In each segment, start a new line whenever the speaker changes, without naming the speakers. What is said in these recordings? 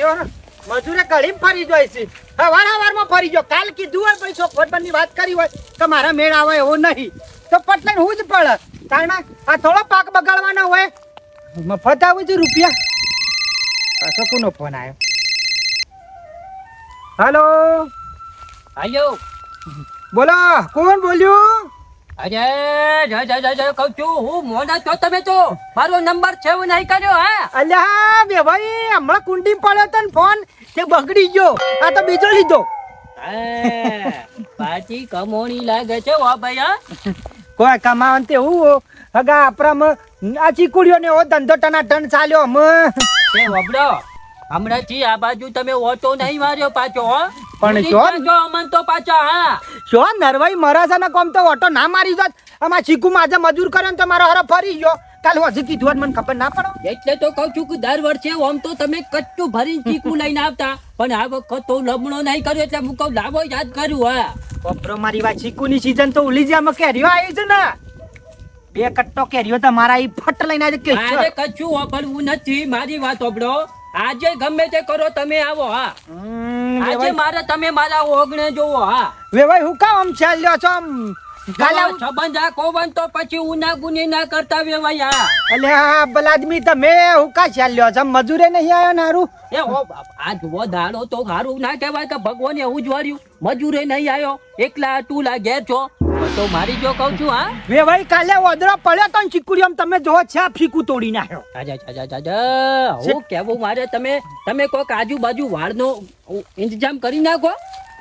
કેરીઓ મજૂરે કળીમ ફરી જોઈ છે હવારમાં ફરી ગયો કાલ કીધું હોય પછી છોકરબનની વાત કરી હોય તો મારા મેળ આવે એવો નહીં તો પટલાઈને હું જ પડે કારણ આ થોડો પાક બગાડવાનો હોય મફત આવું છે રૂપિયા પાછો કોનો ફોન આવ્યો હાલો
હાલો
બોલો કોણ બોલ્યું
અરે જય કહું છું હું મોના છો તમે તો મારો નંબર સેવ નહીં કર્યો હા
અલ્યા બે ભાઈ હમણાં કુંડી પડ્યો તો ને ફોન તે બગડી ગયો આ તો બીજો લીધો
પાછી કમોણી લાગે છે વા ભાઈ હા
કોઈ કમાવાનું તે હું હગા આપણામાં આ ચીકુડીઓ ને એવો ધંધો ટનાટન ચાલ્યો અમે
તે વબડો હમણાંથી આ બાજુ તમે ઓટો નહીં માર્યો પાછો હો
પણ
અમન તો પાછો હા
શું નરવાઈ મરાસાના કોમ તો ઓટો ના મારી જાત આમાં ચીકુ માજે મજૂર કર્યો ને તમારો હરો ફરી ગયો કાલ હજી કીધું મને ખબર ના પડો
એટલે તો કહું છું કે દર વર્ષે આમ તો તમે કચ્ચું ભરીને ચીકુ લઈને આવતા પણ આ વખત તો લમણો નહીં કર્યો એટલે હું કહું લાવો યાદ કર્યું હા
બપરો મારી વાત ચીકુની સીઝન તો ઉલી જામાં કેરીઓ આવી છે ને બે કટ્ટો કેરીઓ તો મારા ઈ ફટ લઈને આજે કે
આજે કચ્ચું વાપરવું નથી મારી વાત ઓબડો આજે ગમે તે કરો તમે આવો હા આજે મારે તમે મારા ઓગણે જોવો હા
વે ભાઈ હું કામ આમ ચાલ્યો છો આમ
ગાલા સંબંધ રાખો બન તો પછી ઉના ગુની ના કરતા વેવાઈ હા
અલે આ બલાદમી તમે હું કા ચાલ્યો છો મજૂરે નહીં આવ્યો ને હારું
એ આ જુઓ દાડો તો હારું ના કહેવાય કે ભગવાને એવું જ વાળ્યું મજૂરે નહીં આવ્યો એકલા તું લા ઘેર છો તો મારી જો કહું છું હા
વે ભાઈ કાલે ઓદરો પડ્યો તો ચીકુડી આમ તમે જો છે ફીકું તોડી નાખ્યો
હું કેવું મારે તમે કોક આજુબાજુ વાળનો ઇંતજામ કરી નાખો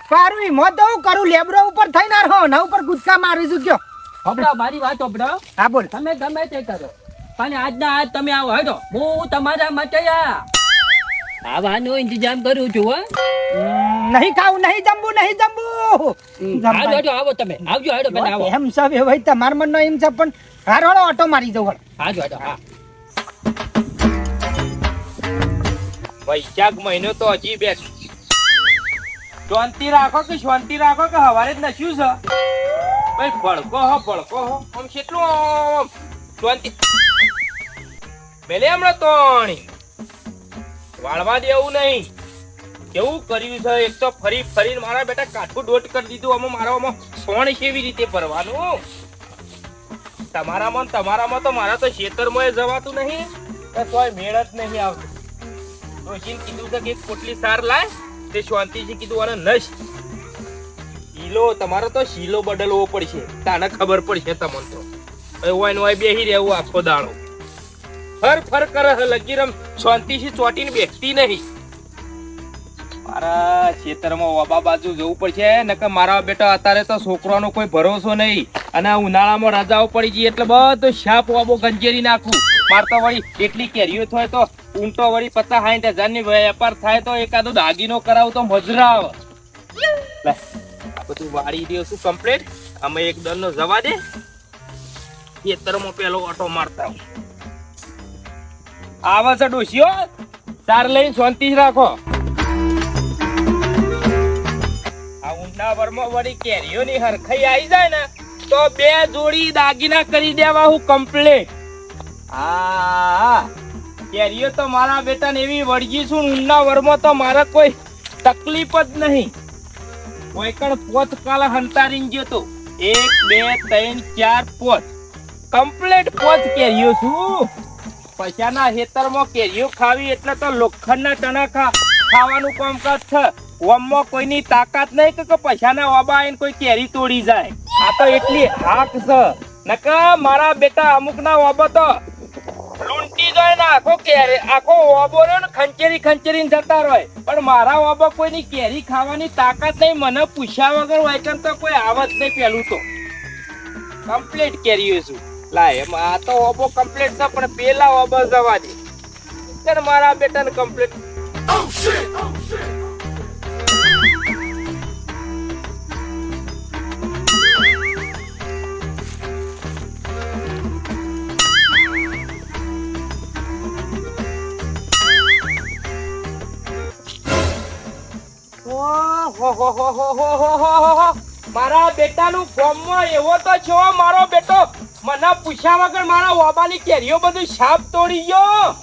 સારું મો તો હું કરું લેબરો ઉપર થઈ ના રહો ના ઉપર ગુસ્સા મારીશું કયો
હબડા મારી વાત હબડા
હા બોલ
તમે ગમે તે કરો પણ આજના આજ તમે આવો હેડો હું તમારા માટે આવાનો ઇંતજામ કરું છું હા
નહીં ખાવું નહીં જમવું નહીં જમવું
હેડો આવો તમે આવજો હેડો પેલા આવો
એમ સબ એ ભાઈ તમાર મનનો એમ છે પણ હારો ઓટો મારી દઉં
હાજો હેડો હા
વૈશાખ મહિનો તો હજી બે શાંતિ રાખો કે હવારે જ નશ્યું છે ભાઈ ભડકો હો આમ કેટલું શાંતિ મેલે હમણાં તોણી વાળવા દેવું નહીં કેવું કર્યું છે એક તો ફરીને મારા બેટા કાઠું ડોટ કરી દીધું આમાં મારામાં સોણ કેવી રીતે ભરવાનું તમારામાં તો મારા તો ખેતરમાં જવાતું નહીં કોઈ મેળ જ નહીં આવતું ડોશીને કીધું કે એક પોટલી સાર લાય તે શાંતિથી કીધું અને નશ શીલો તમારો તો શીલો બદલવો પડશે તાને ખબર પડશે તમને તો ઓય નોય બેહી રહેવું આખો દાડો ફર કરે લગીરમ શાંતિથી ચોટીને બેસતી નહીં મારા ખેતરમાં ઓબા બાજુ જવું પડશે નકર મારા બેટા અત્યારે તો છોકરાનો કોઈ ભરોસો નહીં અને ઉનાળામાં રજાઓ પડી ગઈ એટલે બધો શાપ ઓબો ગંજેરી નાખું માર તો વળી એટલી કેરીઓ થાય તો ઊંટો વળી 50-60 હજારની વેપાર થાય તો એકાદો દાગીનો કરાવું તો મજરા આવે આ બધું વાળી દે શું કમ્પ્લીટ અમે એક દરનો જવા દે ખેતરમાં પેલો ઓટો મારતા આવે છે ડોશીઓ તાર લઈને શાંતિ રાખો આ ઉંડાવરમાં વળી કેરીઓની હરખાઈ આવી જાય ને તો 2 જોડી દાગીના કરી દેવા હું કમ્પ્લીટ હા કેરીઓ તો મારા બેટાને એવી વળગી છું ઉંડાવરમાં તો મારા કોઈ તકલીફ જ નહીં કોઈ કણ પોત કાલા હંતારીને ગયો તો 1 2 3 4 પોત કમ્પ્લીટ પોત કેરીઓ છું પૈસાના હેતરમાં કેરીઓ ખાવી એટલે તો લોખંડના ટણા ખાવાનું કામકાજ છે ઓમમાં કોઈની તાકાત નહીં કે પૈસાના ઓબા આવીને કોઈ કેરી તોડી જાય આ તો એટલી હાક છે નકા મારા બેટા અમુકના ઓબા તો લૂંટી જાય ને આખો ઓબો રહ્યો ને ખંચેરીને જતા રહે પણ મારા ઓબા કોઈની કેરી ખાવાની તાકાત નહીં મને પૂછ્યા વગર વાયકન તો કોઈ આવત નહીં પેલું તો કમ્પ્લીટ કેરીઓ છું લાય આ તો ઓબો કમ્પ્લીટ છે પણ પેલા ઓબો જવા દે મારા બેટાને કમ્પ્લીટ મારા બેટાનું ફોર્મમાં એવો તો છો મારો બેટો મને પૂછ્યા વગર મારા ઓબાની કેરીઓ બધું સાપ તોડી ગયો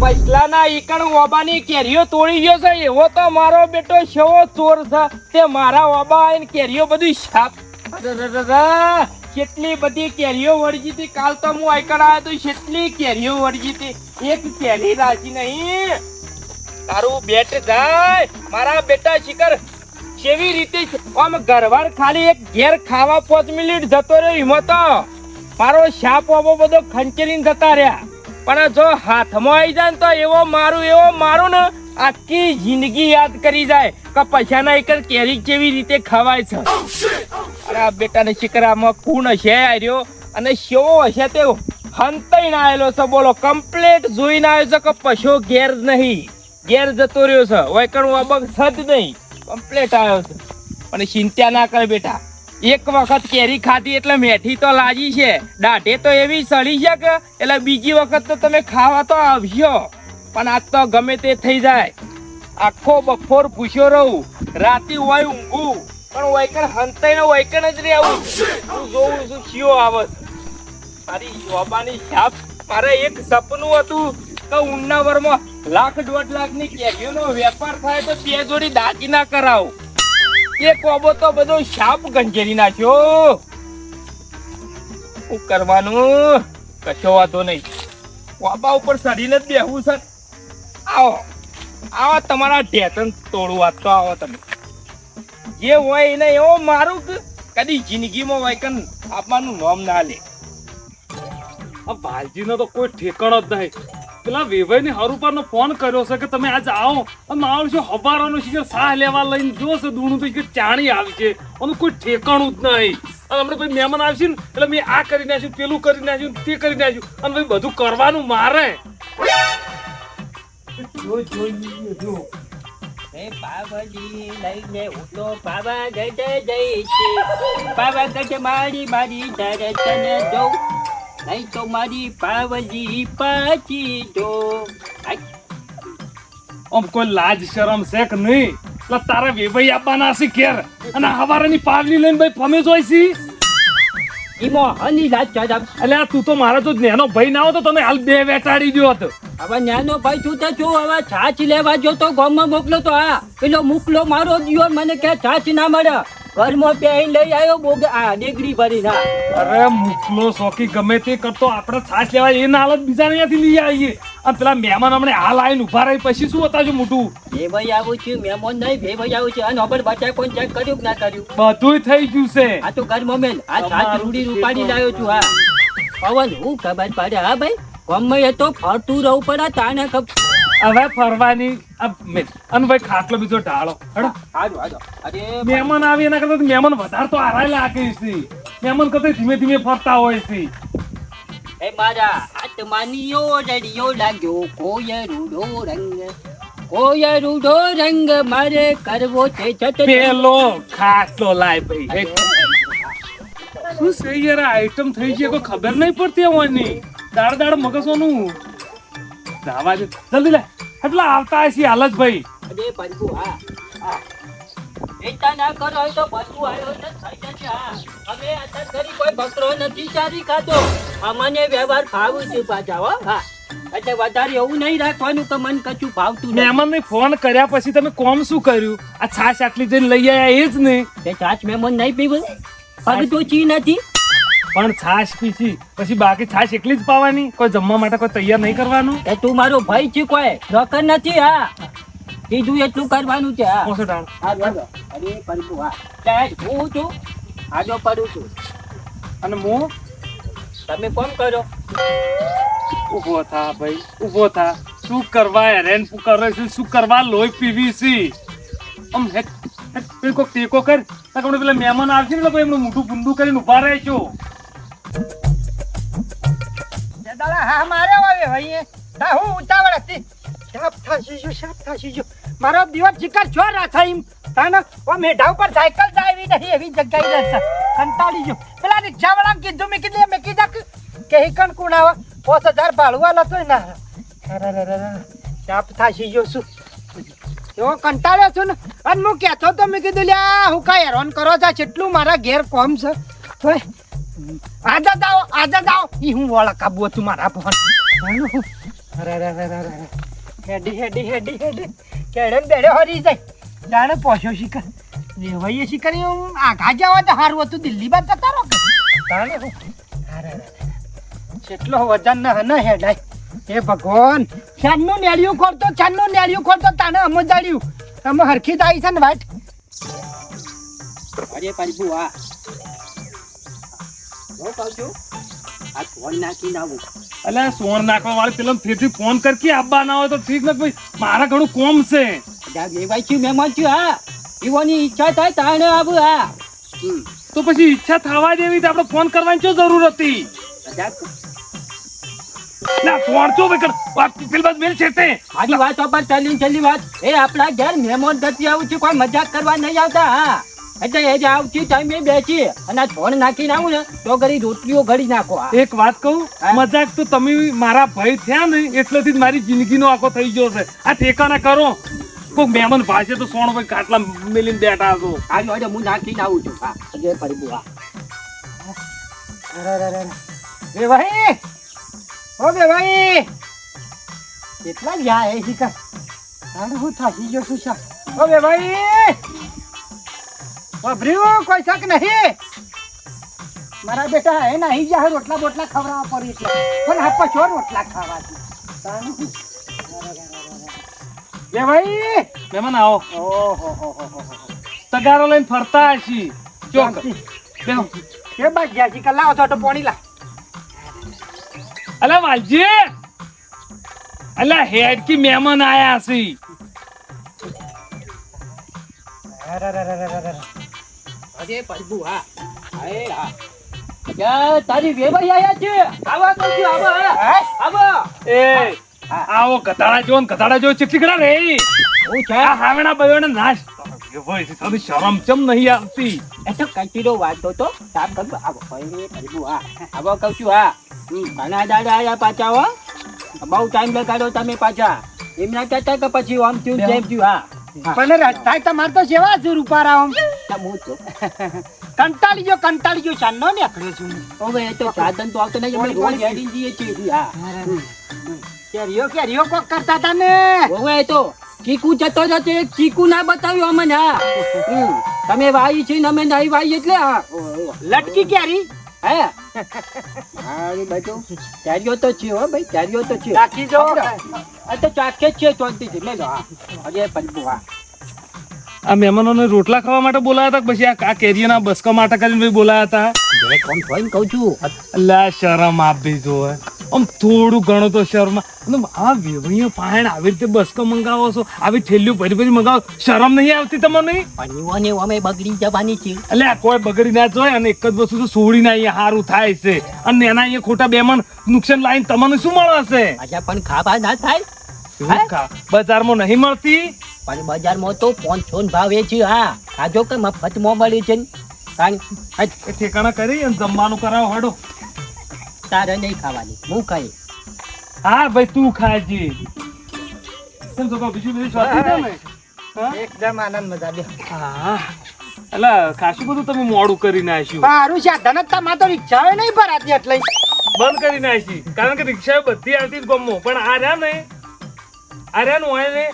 પછલાના ઈકણ ઓબાની કેરીઓ તોડી ગયો છે એવો તો મારો બેટો શેવો ચોર છે તે મારા ઓબા આઈને કેરીઓ બધી સાપ અરરરર, કેટલી બધી કેરીઓ વળગી હતી. કાલ તો હું આઈકણ આવ્યો તો કેટલી કેરીઓ વળગી હતી. એક કેરી રાજી નહીં. તારું બેટ જાય મારા બેટા શિખર કેવી રીતે આમ ગરવાડ ખાલી એક ઘેર ખાવા 5 મિનિટ જતો રહ્યો એમાં તો મારો શાપ ઓબો બધો ખંચેરીને જતા રહ્યા. પણ જો હાથમાં આવી જાય ને તો એવો મારું ને આખી જિંદગી યાદ કરી જાય કે પૈસાના એક કેરી કેવી રીતે ખવાય છે. અરે આ બેટાને શિકરામાં ખૂન હશે આવ્યો અને શેવો હશે તે હંતાઈને આવેલો છે. બોલો કમ્પ્લેટ જોઈને આવ્યો છે કે પશુ ઘેર નહીં, ઘેર જતો રહ્યો છે. વૈકણ વાબક સદ નહીં, કમ્પ્લેટ આવ્યો છે. અને ચિંતા ના કર બેટા, એક વખત કેરી ખાધી એટલે મેઠી તો લાગી છે, દાઢે તો એવી સડી છે કે એટલે બીજી વખત તો તમે ખાવા તો આવશો. પણ આજ તો ગમે તે થઈ જાય. આખો બપોર પૂછ્યો રહું, રાતે હોય ઊંઘું, પણ વૈકણ હંતાઈને વૈકણ જ રહેવું. હું જોઉં છું શિયો આવે તારી જોબાની છાપ. મારે એક સપનું હતું કે ઉન્નાવરમાં 1.5 લાખની કેરીઓનો વેપાર થાય તો 2 જોડી દાગીના કરાવું. એ કોબો તો બધો શાપ ગંજેરી નાખ્યો. શું કરવાનું? કશો વાંધો નહીં, કોબા ઉપર સડીને જ બેહવું છે. આવો તમારા ઢેતન તોડું વાત તો આવો તમે. જે હોય એને એવો મારું કે કદી જિંદગીમાં વૈકન આપવાનું નામ ના લે.
આ ભાઈજીનો તો કોઈ ઠેકાણો જ નહીં. પેલા વેવાઈને હરુપાનો ફોન કર્યો છે કે તમે આજે આવો. માણસ શું હબારાનો છે સાહ લેવા લઈને જોશે દૂણું તો ચાણી આવી છે અને કોઈ ઠેકાણું જ નહીં. અને હમણાં ભાઈ મહેમાન આવશે ને એટલે મેં આ કરી નાખ્યું, પેલું કરી નાખ્યું, તે કરી નાખ્યું અને ભાઈ બધું કરવાનું મારે.
પાવાજી લઈને હું તો પાવાગઢ જઈશ. પાવાગઢ મારી દર્શન જો, નહીં તો મારી પાવજી પાછી જો.
આમ કોઈ લાજ શરમ છે કે નહીં? એટલે તારા વેવાઈ આપવાના હશે ઘેર અને હવારાની પાવલી લઈને ભાઈ ફમે જોઈ છી.
ઈમો હની લાજ ચડાવ.
એટલે આ તું તો મારા જો નેનો ભાઈ ના હો તો તને હાલ 2 વેટાડી દ્યો હતો.
હવે નાનો ભાઈ છું તો છું. હવે છાછ લેવા જો તો ગામમાં મોકલો તો હા પેલો મોકલો મારો દિયો મને કે છાછ ના મળે. ઘરમાં પહેરી લઈ આવ્યો બોગ આ ડીગરી ભરી ના.
અરે મુકલો શોખી ગમે તે કરતો આપણે છાશ લેવા એ હાલત બીજા અહીંયાથી લઈ આવીએ. અને પેલા મહેમાન હમણાં હાલ આવીને ઉભા રહી પછી શું હતા મોટું
બે ભાઈ આવું છું મહેમાન નહીં બે ભાઈ આવું છે. અને અબર બચાય કોઈ ચેક કર્યું કે ના કર્યું?
બધું થઈ ગયું છે.
આ તો ઘરમાં મેલ આ છાછ રૂડી રૂપાડી લાવ્યો છું. હા પવન હું ખબર પડે. હા ભાઈ ગમે એ તો ફરતું રહું પડે તાને
હવે ફરવાની અને ભાઈ ખાટલો બીજો ઢાળો હેડો.
હાજો હાજો. અરે
મહેમાન આવી એના કરતા મહેમાન વધારે તો આરાય લાગે છે. મહેમાન કરતા ધીમે ધીમે ફરતા હોય છે.
એ મારા આત્માનીયો રડિયો લાગ્યો કોઈ રૂડો રંગ મારે કરવો છે છત.
પેલો ખાટલો લાય ભાઈ. શું છે યાર આઈટમ થઈ છે કોઈ ખબર નહીં પડતી હોવાની. દાડ મગજોનું દાવા દે જલ્દી લે. એટલા આવતા હશે હાલ જ ભાઈ.
અરે પંકુ હા ચિંતા ના કરો તો બધું આવ્યો છે થઈ જશે. હા હવે અત્યાર ઘડી કોઈ બકરો નથી ચારી ખાતો. અમને વ્યવહાર ભાવું છે પાછા હો. હા એટલે વધારે એવું નહીં રાખવાનું કે મને કશું ભાવતું નહીં.
મહેમાનને ફોન કર્યા પછી તમે કોમ શું કર્યું? આ છાશ આટલી જઈને લઈ આવ્યા એ જ ને.
તે છાશ મહેમાન નહીં પીવું પગ તો ચી નથી.
પણ છાશ પીસી પછી બાકી છાશ એકલી જ પાવાની? કોઈ જમવા માટે કોઈ તૈયાર નહીં કરવાનું?
એ તું મારો ભાઈ છે કોઈ નોકર નથી. હા કીધું એટલું કરવાનું છે. હા
ઓછો ટાણ.
હા બોલો. અરે પંકુ હા ચાલ હું છું આજો પડું છું.
અને હું
તમે કોમ કરો.
ઉભો થા ભાઈ ઉભો થા. શું કરવા હેરેન કરે છે? શું કરવા લોહી પીવી છે? આમ હેક કોઈ ટેકો કર. પેલા મહેમાન આવશે ને એમનું મોઢું પૂંડું કરીને ઉભા રહે છો.
હા મારે આવે ભાઈ હું ઉતાવળ હતી. સાપ થાશી જો મારો દિવસ જીકર છો રાખા એમ તાને ઓ મેઢા ઉપર સાયકલ જાવી નહીં એવી જગ્યાએ રહેશે. કંટાળી જો પેલા રિક્ષા વાળા કીધું મેં કીધા કે હિકણ કોણ આવે 5000 ભાડું આલો તો ના. સાપ થાશી જો શું એવો કંટાળ્યો છું ને. અને હું કહેતો તો મેં કીધું લ્યા હું કાંઈ હેરાન કરો છો કેટલું મારા ઘેર કોમ છે. આદત આવો એ હું વળા કાબુ હતું મારા ફોન. હેડી હેડી હેડી હેડી કેડે બેડે હરી જાય જાણે પહોંચ્યો શિખર રેવાઈએ શિખર આઘા જવા તો સારું હતું દિલ્હી બાદ જતા રહો જાણે કેટલો વજન ન હેડાય હે ભગવાન ચાંદનું નેળિયું ખોલતો તાને અમો જાડ્યું અમે હરખી જ આવી છે ને વાટ
અરે પાછું આ હું કહું છું આ ફોન નાખીને આવું
અલ્યા સોણ નાખવા વાળી પેલા ફેરથી ફોન કર કે આબા ના હોય તો ઠીક ને ભાઈ મારા ઘણું કોમ છે
વેવાઈ છું મહેમાન છું હા એવાની ઈચ્છા થાય તાણે આવું હા
તો પછી ઈચ્છા થવા દેવી તો આપણે ફોન કરવાની શું જરૂર હતી ના ફોન તો ભાઈ પેલી બાદ મેલ છે તે
મારી વાત પર છેલ્લી વાત એ આપણા ઘેર મહેમાન ગતિ આવું છું કોઈ મજાક કરવા નહીં આવતા હા એટલે એ જ આવતી ટાઈમે બેસી અને આ ફોન નાખીને આવું ને તો ઘડી રોટલીઓ ઘડી નાખો
એક વાત કહું મજાક તો તમે મારા ભાઈ થયા ને એટલેથી જ મારી જિંદગીનો આખો થઈ ગયો છે આ ઠેકાના કરો કોઈક મહેમાન ભાષે તો સોણ ભાઈ કાટલા મેલીને બેઠા છો
આવી હોય હું નાખીને આવું છું હા અજય પરિબુ હા
બે ભાઈ ઓ બે ભાઈ કેટલા ગયા એ શિખર તારે હું થાકી ગયો છું શા ઓ બે ભાઈ વાભર્યું કોઈ શક નહીં મારા બેટા એ નહીં જા રોટલા બોટલા ખવડાવવા પડી છે પણ હા પછો રોટલા ખાવાથી બે ભાઈ
મહેમાન આવો
ઓહો
તગારો લઈને ફરતા હશી ચોક બેહો
કે બાદ ગયા શિખર લાવો તો પાણી લા
અલા વાલજી અલા હેડ કી મહેમાન આયા છે
અજય પરિબુ હા અરે હા યા તારી વેવાઈ આયા છે આવા તો છું આવો
એ આવો ગધાડા જો ચીટલી કરા રે
હું છે
આ હાવણા બયોને નાશ ભાઈ થોડી શરમ ચમ નહીં આવતી
એ તો કંટીનો વાતો તો સાફ કર આવો ભાઈ પરિબુ હા આવો કહું છું હા ઘણા દાડા આયા પાછા હો બહુ ટાઈમ લગાડો તમે પાછા એમના કહેતા કે પછી આમ થયું જેમ થયું હા
પણ રસ્તા તમારે તો સેવા જ રૂપારા આમ
હું તો
કંટાળી ગયો ચાંદનો નીકળ્યો છું
હવે એ તો સાધન તો આવતો નહીં અમે રોજ હેડીને જઈએ છીએ હા
કેરીઓ કોક કરતા હતા ને
હવે એ તો ચીકુ જતો જતો એક ચીકુ ના બતાવ્યો અમને હા તમે વાઈ છે ને અમે નહીં વાઈ એટલે હા
લટકી કેરી
હે હા એ બધું કેરીઓ તો છે હો ભાઈ કેરીઓ તો છે
રાખી જો
આ તો ચાકે જ છે ચોંતી છે મેં હા અજય પરિબુ હા
આ મહેમાનોને રોટલા ખાવા માટે બોલાયા હતા પછી આ કેરીઓના બસકા માટે કરીને ભાઈ બોલાયા હતા
કોણ થોઈને કહું છું
અલ્લા શરમ આપી જો આમ થોડું ઘણું તો શરમ આ વેવણીઓ પાહેણ આવી રીતે બસકો મંગાવો છો આવી થેલીઓ ભરી મંગાવો શરમ નહીં આવતી તમને
પણ અમે બગડી જવાની છે
એટલે કોઈ બગડી ના જોય અને એક જ વસ્તુ તો છોડીને અહીંયા સારું થાય છે અને એના અહીંયા ખોટા બેમણ નુકસાન લાવીને તમને શું મળે છે
અચ્છા પણ ખાવા ના થાય
બજારમાં નહીં મળતી
પણ બજારમાં તો 500 ભાવે છે હા ખાજો કે મફતમાં મળે છે કારણ
એ ઠેકાણા કરી અને જમવાનું કરાવો હડો
તારે નહીં ખાવાની હું ખાઈ
હા ભાઈ તું ખાજી કેમ તો બીજું બધું સ્વાદ છે ને
એકદમ આનંદ મજા બે
હા એટલે ખાસું બધું તમે મોડું કરી નાખ્યું
મારું સાધન જ તમારે તો રિક્ષા નહીં ભરાતી એટલે
બંધ કરી નાખી કારણ કે રિક્ષા બધી આવતી જ ગમો પણ આ રહ્યા ને હોય ને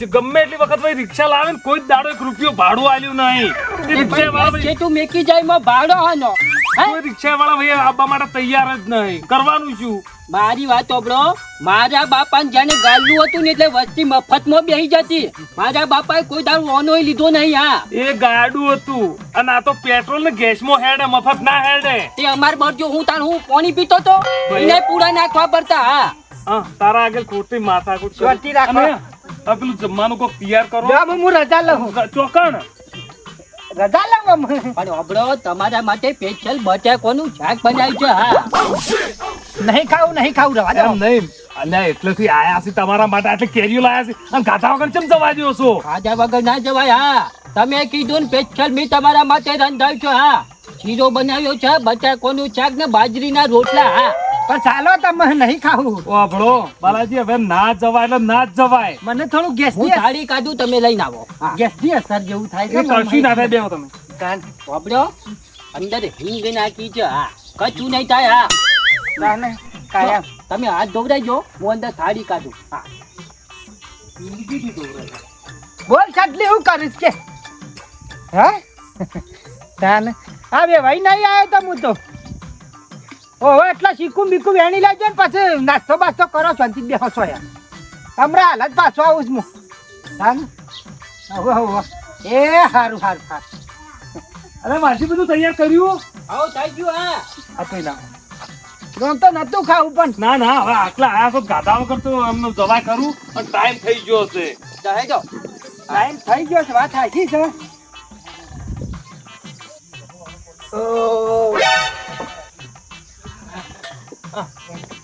ગમે એટલી વખત ભાઈ રિક્ષા લાવે ને કોઈ જ દાડો 1 રૂપિયો ભાડું આલ્યું નહીં રિક્ષા વાળા
તું મેકી જાય માં ભાડો આનો
કોઈ રિક્ષા વાળા ભાઈ આવવા માટે તૈયાર જ નહીં કરવાનું શું
મારી વાત સાંભળો મારા બાપાને જાણે ગાલ્યું હતું ને એટલે વસ્તી મફતમાં બેસી જતી મારા બાપાએ કોઈ દાડો ઓનોય લીધો નહીં હા
એ ગાડું હતું અને આ તો પેટ્રોલ ને ગેસમાં હેડે મફત ના હેડે
તે અમાર બરજો હું પાણી પીતો તો એને પૂરા નાખવા પડતા હા
તારા આગળ ખોટી માથાકૂટ
ખોટી રાખો.
પેલું જમવાનું કોક તૈયાર કરો
હું રજા લઉં
ચોકણ
રજા લઉં
પણ અબડો તમારા માટે સ્પેશિયલ બટાકાનું શાક બનાવ્યું છે હા
નહીં ખાવું રવા દો
એમ નહીં અલ્યા એટલેથી આયા છે તમારા માટે આટલી કેરીઓ લાયા છે અને ગાધા વગર ચમ જવા દો છો
ખાધા વગર ના જવાય હા તમે કીધું ને સ્પેશિયલ મેં તમારા માટે રંધાવ્યું છે હા શીરો બનાવ્યો છે બટાકાનું શાક ને બાજરીના રોટલા હા
પણ ચાલો તમે નહીં ખાવું
ઓભળો બાલાજી હવે ના જવાય એટલે ના જ જવાય
મને થોડું ગેસ
હું થાળી કાઢું તમે લઈને આવો
ની અસર જેવું થાય
એ કશું ના થાય બેહો તમે
અબડો અંદર હિંગ નાખી છે હા કચું નહીં થાય હા
કાયમ
તમે હાથ ધોવરાઈજો હું અંદર થાળી કાઢું. હા
બોલ છટલી હું કરીશ કે હા તાને આ બે ભાઈ નહીં આવ્યો તો હું તો ઓહો એટલા શીખું બીકું વેણી લેજો ને પછી નાસ્તો બાસ્તો કરો શાંતિ બેહો છો યાર હમણાં હાલ જ પાછો આવું છું હું તાને હવે હવે એ સારું સારું સારું
અરે માસી બધું તૈયાર કર્યું?
આવો થઈ ગયું. હા
આપી ના
રોમ તો નતું ખાવું પણ
ના ના હવે આટલા આયા તો ગાધા વગર તો એમને દવા કરું અને ટાઈમ થઈ ગયો છે.
જહે જો.
ટાઈમ થઈ ગયો છે વાત સાચી છે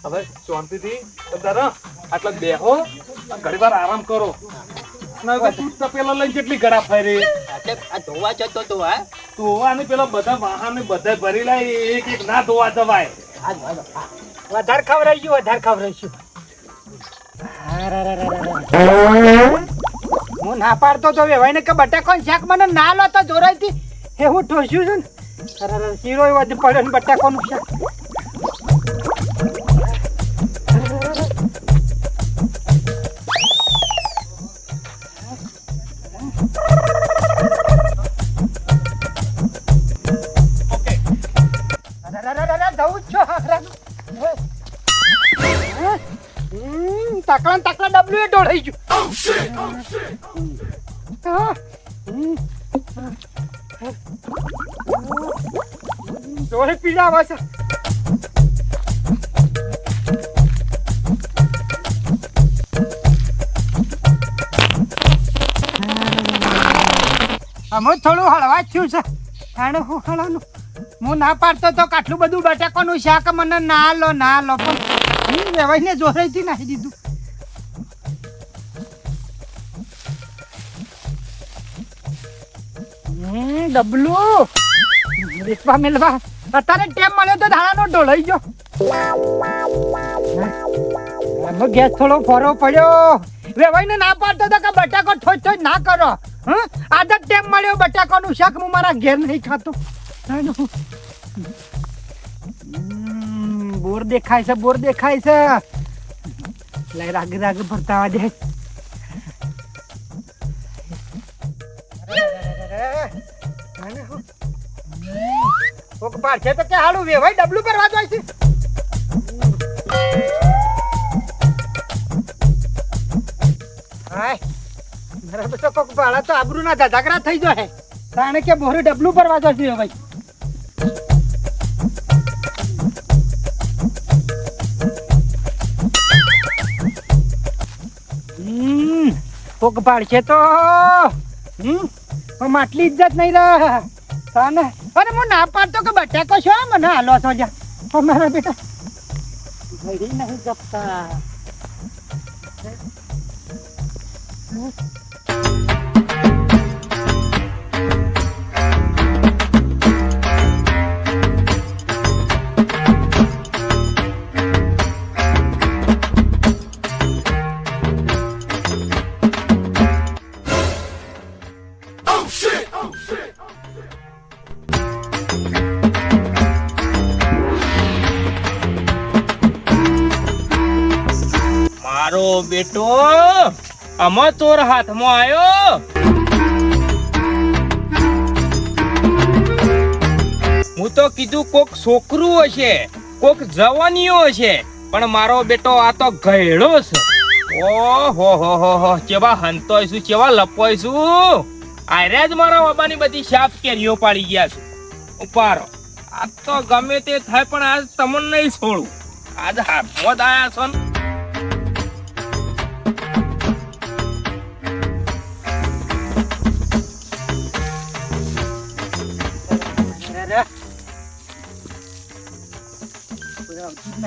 હવે શાંતિથી તારા આટલા બેહો ઘડી વાર આરામ કરો. તું તપેલા લઈને કેટલી ગળા ફરી
એટલે આ ધોવા જતો તો હા
ધોવાને પેલા બધા વાહન બધા ભરી લાય એક એક ના ધોવા જવાય.
આ ધોવા દો. હા.
વધારે ખવડાવીશું હું ના પાડતો તો વેવાઈને કે બટાકાનું શાક મને ના લો તો જોરાઈથી એ હું ઠોસ્યું છું ને શીરો વધુ પડ્યો ને બટાકાનું શાક તકલા ડબલું એ ઢોળાઈ ગયું જોડે પીડા આવે છે અમે થોડું હળવા જ થયું છે આને હું હળવાનું હું ના પાડતો તો આટલું બધું બટાકાનું શાક મને ના લો પણ વેવાઈને જોરાઈથી નાખી દીધું. ડબલું દેખવા મેલવા અત્યારે ટેમ મળ્યો તો ધાણાનો ઢોળાઈ ગયો. ગેસ થોડો ફરો પડ્યો વેવાઈને ના પાડતો તો કે બટાકો ઠોચ ઠોચ ના કરો. આદત ટેમ મળ્યો બટાકાનું શાક હું મારા ઘેર નહીં ખાતો. બોર દેખાય છે લઈ રાગ ભરતા દે કોક પાર છે તો કે હાલું વેવાઈ ડબલું ભરવા જાય છે. હાય બરાબર તો કોક ભાડા તો આબરૂ ના ધધાકરા થઈ જાય કારણ કે બોરે ડબલું ભરવા જાય છે ભાઈ. કોક પાડશે તો પણ આટલી ઇજ્જત નહીં રહે તાને. અરે હું ના પાડતો કે બટાકો છો મને હાલો છો જા મારા બેટા ઘડી નહીં જપતા.
મારો બેટો આમાં ચોર હાથમાં આવ્યો. હું તો કીધું કોક છોકરું હશે કોક જવાનીઓ હશે પણ મારો બેટો આ તો ગયડો છે. ઓહો હો કેવા હંતોય કેવા લપોય છું. આરે જ મારા બાબાની બધી શાપ કેરીઓ પાડી ગયા છે. ઉપારો આ તો ગમે તે થાય પણ આજ તમને નહીં છોડું. આજ હાથમાં જ આયા છો ને.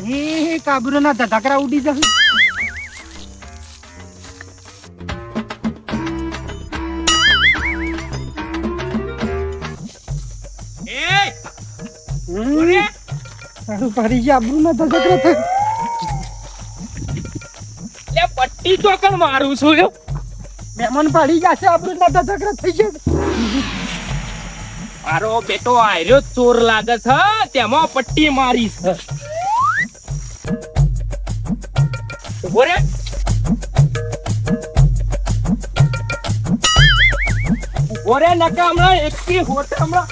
નહીં કાબરો ના ધધાકરા ઉડી જશે. ફરી ગયા આબરૂ ના ધધાકરા થાય.
લે પટ્ટી ચોકડ મારું છું લ્યો.
મહેમાન પાડી ગયા છે આબરૂ ના ધધાકરા થઈ ગયા.
મારો બેટો આર્યો ચોર લાગે છે તેમાં પટ્ટી મારી છે. ઉભો રે ઉભો રે નકા હમણાં એકથી હોતે હમણાં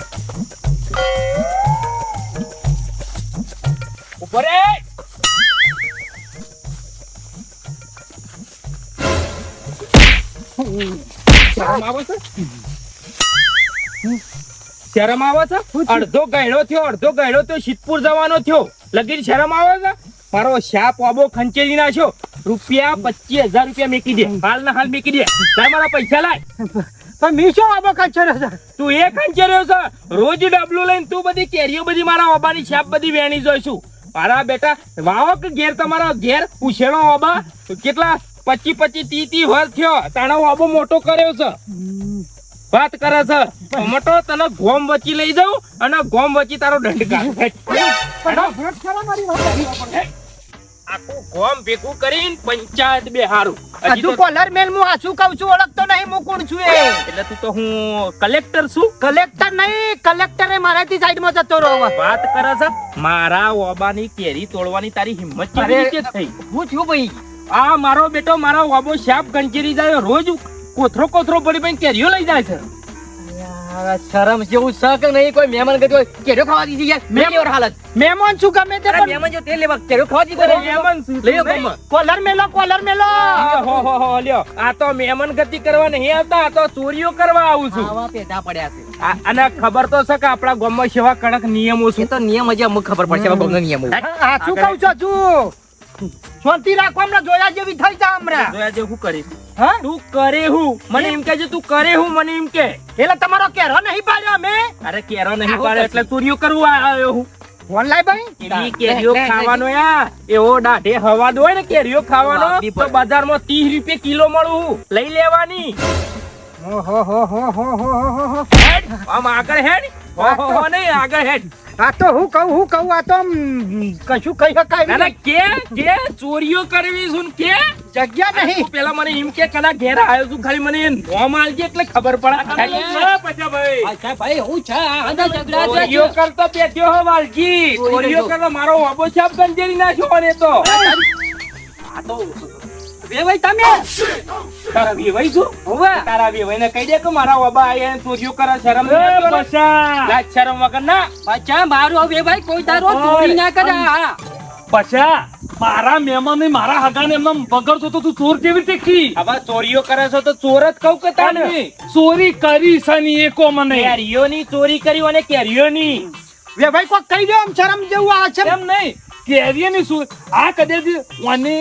ઉભો રે શરમ આવે છે શરમ આવે છે અડધો ગયડો થયો સિદ્ધપુર જવાનો થયો લગીન શરમ આવે છે મારો શાપ આબો ખંચેરી નાખ્યો રૂપિયા 25,000 રૂપિયા મેકી દે હાલ ના હાલ મેકી દે લાય મારા પૈસા લાય
પણ મીશો આબો ખંચેર્યો છે
તું એ ખંચેર્યો છે રોજ ડબલું લઈને તું બધી કેરીઓ બધી મારા ઓબાની શાપ બધી વેણી જોઈશું મારા બેટા વાવો કે ઘેર તમારા ઘેર ઉછેણો ઓબા કેટલા 25-30 વર્ષ થયો તાણો ઓબો મોટો કર્યો છે વાત કરે છે મોટો તને ગોમ વચ્ચી લઈ જાઉં અને ગોમ વચ્ચી તારો દંડ આખું ગોમ ભેગું કરીને પંચાયત બે હારું
હજુ કોલર મેલ હું આછું કહું છું ઓળખતો નહીં હું કોણ છું એ
એટલે તું તો હું કલેક્ટર છું
કલેક્ટર નહીં કલેક્ટર એ મારાથી સાઈડમાં જતો રહો
વાત કરે છે મારા ઓબાની કેરી તોડવાની તારી હિંમત કેવી રીતે થઈ
હું છું ભાઈ
આ મારો બેટો મારા ઓબો શાપ ગંચેરી જાય રોજ કોથરો પડી પડી કેરીઓ લઈ જાય છે
શરમ જેવું છે કે નહીં કોઈ મહેમાન ગયો કેરો ખાવા દીધી યાર મેં હાલત
મહેમાન છું ગમે તે પણ
મહેમાન જો તેલ લેવા કેરો ખાવા દીધો
મહેમાન શું
લઈ આવો
કોલર મેલો
હો લ્યો આ તો મહેમાન ગતિ કરવા નહીં આવતા આ તો ચોરીઓ કરવા આવું છું
આવા પેદા પડ્યા છે
અને ખબર તો છે કે આપણા ગામમાં સેવા કડક નિયમો છે
એ તો નિયમ હજી અમુક ખબર પડશે હવે ગામના નિયમો
આછું કહું છું શાંતિ રાખો હમણાં જોયા જેવી થઈ જા હમણાં
જોયા જે હું કરીશ
હા
તું કરે હું મને એમ કે તું કરે હું મને એમ કે
એટલે તમારો કેરો નહીં પાડ્યો અમે
અરે કેરો નહીં પાડે એટલે ચોરીઓ કરવા આવ્યો હું
ફોન લાય ભાઈ
એની કેરીઓ ખાવાનો યાર એવો દાઢે હવાદ હોય ને કેરીઓ ખાવાનો તો બજારમાં 30 રૂપિયા કિલો મળું લઈ લેવાની હેડ આમ આગળ હેડ હો નહીં આગળ હેડ
આ તો હું કહું આ તો કશું કહી શકાય
ના
નહીં.
કે ચોરીઓ કરવી છું કે
જગ્યા નહીં
તું પેલા મને એમ કે કલા ઘેર આવ્યો છું ખાલી મને નોમ આલજે એટલે ખબર પડે
અચ્છા ભાઈ હું છે આના ઝઘડા
ચોરીઓ કરતો બેઠ્યો હો વાલજી ચોરીઓ કરતો મારો વાબો છાપ ગંજેરી નાખ્યો ને તો
આ તો વેવાઈ તમે
તારા વેવાઈ છું
હોવે
તારા વેવાઈ ને કહી દે કે મારા વાબા આયા ચોરીઓ કરે શરમ લાજ શરમ વગર ના
બચ્ચા મારો વેવાઈ કોઈ તારો ચોરી ના કરે હા
પછા મારા મહેમાન ને મારા હગાને એમના બગડતો તો તું ચોર કેવી રીતે કી
હવે ચોરીઓ કરે છો તો ચોર જ કહું કે તાને
ચોરી કરી છે ની એકો મને
કેરીઓની ચોરી કરી અને કેરીઓની
વે ભાઈ કોઈ કહી દો આમ શરમ જેવું આ છે
એમ નહીં કેરીની શું આ કદાચ મને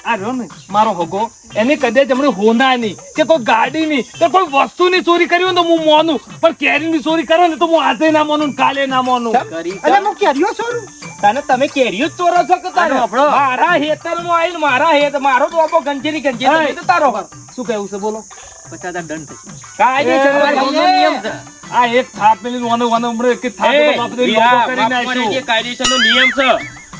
આ રહ્યો ને મારો હગો એને કદાચ હમણાં હોનાની કે કોઈ ગાડીની કે કોઈ વસ્તુની ચોરી કરી હોય તો હું માનું પણ કેરીની ચોરી કરે ને તો હું આજે ના માનું કાલે ના માનું
એટલે હું કેરીઓ છોડું
તને તમે કેરીઓ જ ચોરો છો કે તારે મારા હેતરમાં આવીને મારો તો આપો ગંજેરી તો તારો
શું કહેવું છે બોલો
50,000 દંડ થશે
કાયદેસર
ગામનો નિયમ છે
આ એક થાપ મેલી હમણાં એક થાપ બાપ દે લોકો કરી નાખ્યું
કાયદેસરનો નિયમ છે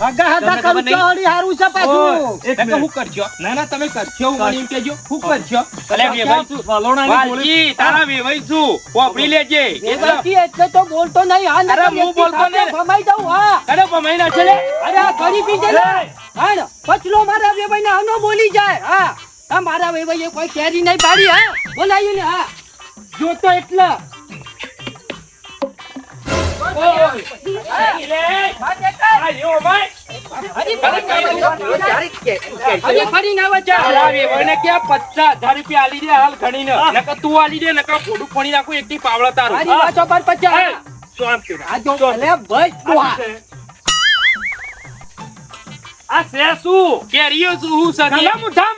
હગા હગા કરું તો હળી હારું છે પાછું
એટલે હું કરજો ના તમે કરજો હું એમ કેજો હું કરજો અલે વેવાઈ
વલોણાની ગોળી
વાલજી તારા વેવાઈ છું વાપરી લેજે
વેવાઈ એટલે તો બોલતો નહીં હા
અરે હું બોલતો નહીં.
ભમાઈ જાઉં હા
અરે ભમાઈ ના છે લે
અરે આ કરી પી જાય હા પછલો મારા વેવાઈ ને આનો બોલી જાય હા આ મારા વેવાઈએ કોઈ કેરી નહીં પાડી હા બોલાયું ને હા જોતો એટલે હવે ફરી ના આવે
તારા વેવાઈને કે 50,000 રૂપિયા આલી દે હાલ ગણીને નકર તું આલી દે નકર ફોડું પાણી નાખું એકટી પાવડા તારું
મારી વાતો પર 50
શાંતિ
આ જો ભલે ભાઈ તું હા
આ છે શું
કેરીઓ શું હું સદી
ગલા મુઠામ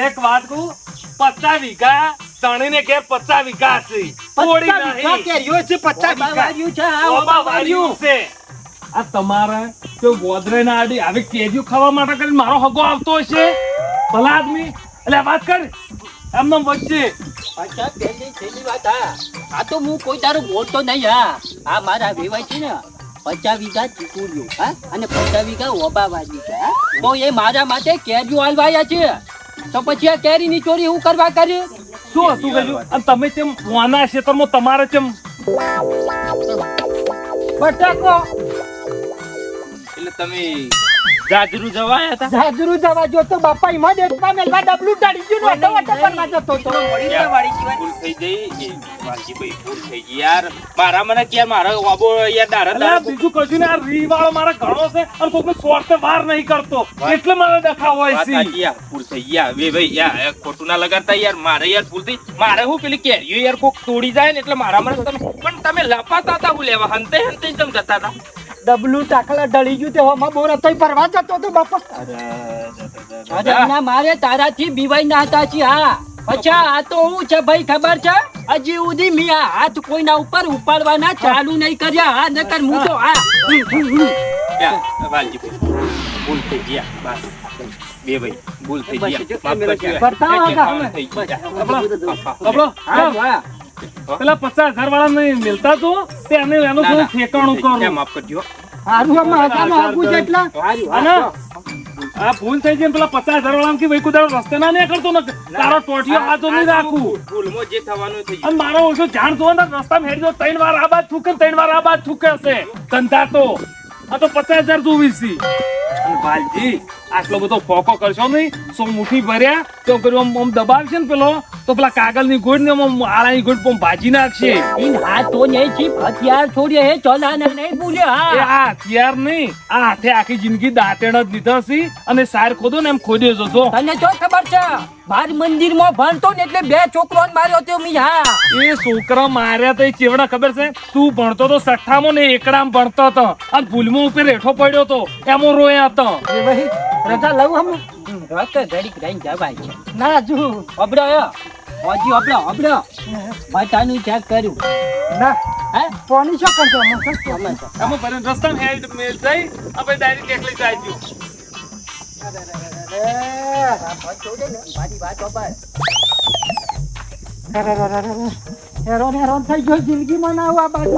એક વાત કહું 50 વીઘા તણીને કે 50 વીઘા છે થોડી નહીં
કેરીઓ છે 50 વીઘા
વાર્યું છે હા
ઓબા વાર્યું છે આ તમારા જો ગોદરે ના આડી આવી કેરીઓ ખાવા માટે કરીને મારો હગો આવતો હશે ભલા આદમી એટલે વાત કર એમનો વચ્ચે
અચ્છા પેલી છેલ્લી વાત હા આ તો હું કોઈ તારો બોલતો નહીં હા આ મારા વેવાય છે ને 50 વીઘા ચીકુડ્યું હા અને 50 વીઘા ઓબા વાજી છે હા તો એ મારા માટે કેરીઓ હાલવાયા છે તો પછી આ કેરીની ચોરી હું કરવા કર્યું
શું હતું કહ્યું અને તમે તેમ વાના ક્ષેત્રમાં તમારે તેમ
બટાકો
એટલે તમે જાજરૂ જવાયા હતા
જાજરૂ જવા જો તો બાપા ઈમાં દેખવા મેલવા ડબલું ટાડી ગયું ને ઓટો કરવા જતો તો
ભૂલ થઈ ગઈ વાલજીભાઈ ભૂલ થઈ ગઈ યાર મારા મને કે મારા બાબો યાર દાડા
અલા, બીજું કશું ને આ રી વાળો મારા ઘણો છે અને કોકને સ્વાર્થે વાર નહીં કરતો એટલે મને દેખાવ હોય
વાત
છે
સાચી યાર ભૂલ થઈ ગયા વે ભાઈ યાર ખોટું ના લગાડતા યાર મારે યાર ભૂલ થઈ મારે હું પેલી કેરીઓ યાર કોક તોડી જાય ને એટલે મારા મને તમે પણ તમે લપાતા હતા હું લેવા હંતે હંતે જ તમે જતા હતા
ડબલું ટાકલા ઢળી ગયું તે હોમાં બોર હતો ફરવા જતો તો બાપા
અરે ના મારે તારાથી બીવાઈ ના હતા છી હા પછી આ તો હું છે ભાઈ ખબર છે હજી સુધી મેં આ હાથ કોઈના ઉપર ઉપાડવાના ચાલુ નહીં કર્યા હા નકર હું તો હા
યાર વાલજીભાઈ ભૂલ થઈ ગયા બસ બે ભાઈ ભૂલ થઈ ગયા માફ કરજો
બતાવો
યાર.
અમે.
થઈ ગયા.
કપડો,
હા
પેલા 50,000 વાળા નહીં મિલતા તો તેને એનું
ના,
થોડું
ના.
ઠેકાણું કરો
યાર, માફ કરજો
હારું આમાં હકાનું આગું છે એટલે
અને આ ભૂલ થઈ જાય ને પેલા 50,000 વાળા કે ભાઈ કોઈ દાડો રસ્તે ના નીકળતો ને તારો ટોટિયો હાથો નહીં રાખું
ભૂલમાં જે થવાનું થઈ
અને મારો ઓછો જાણ જોવો ને રસ્તામાં હેડજો 3 વાર આ બાદ થૂકે 3 વાર આ બાદ થૂકે છે ધંધા તો આ તો 50,000 જોવી છે અને ભાલજી આટલો બધો ફોકો કરશો નહીં સો મુઠ્ઠી ભર્યા તો કર્યું આમ દબાવશે ને પેલો તો પેલા કાગળની ગોળ ને આમ આળાની ગોળ આમ ભાજી નાખશે
इन हाथ तो नहीं थी हथियार छोड़िए है चलाना नहीं भूले
એ
हाँ
આ હથિયાર નહીં આ હાથે આખી જિંદગી દાંતેણ જ લીધા છે અને સાર ખોદો ને એમ ખોદ્યો જજો
તને તો ખબર છે બાર મંદિર માં ભણતો ને એટલે બે છોકરો માર્યો તો મી હા
એ છોકરા માર્યા તો એ ચેવડા ખબર છે તું ભણતો તો 6ઠ્ઠામાં ને એકડામાં ભણતો હતો અને ભૂલમાં ઉપર રેઠો પડ્યો તો એમાં રોયા હતો
એ ભાઈ રજા લઉં હમ
રક ઘડીક રહીને જવાય છે
ના જુ
અબડો હજી અબડો બધાનું ચેક કર્યું
ના
હે
પોની શું કરતો અમે
એમાં ભરીને રસ્તામાં હેડ મેલ જઈ આપણે ડાયરેક્ટ એકલી જાયજો
હેરોન હેરોન થઈ ગયો જિંદગીમાં ના આવું આ બાજુ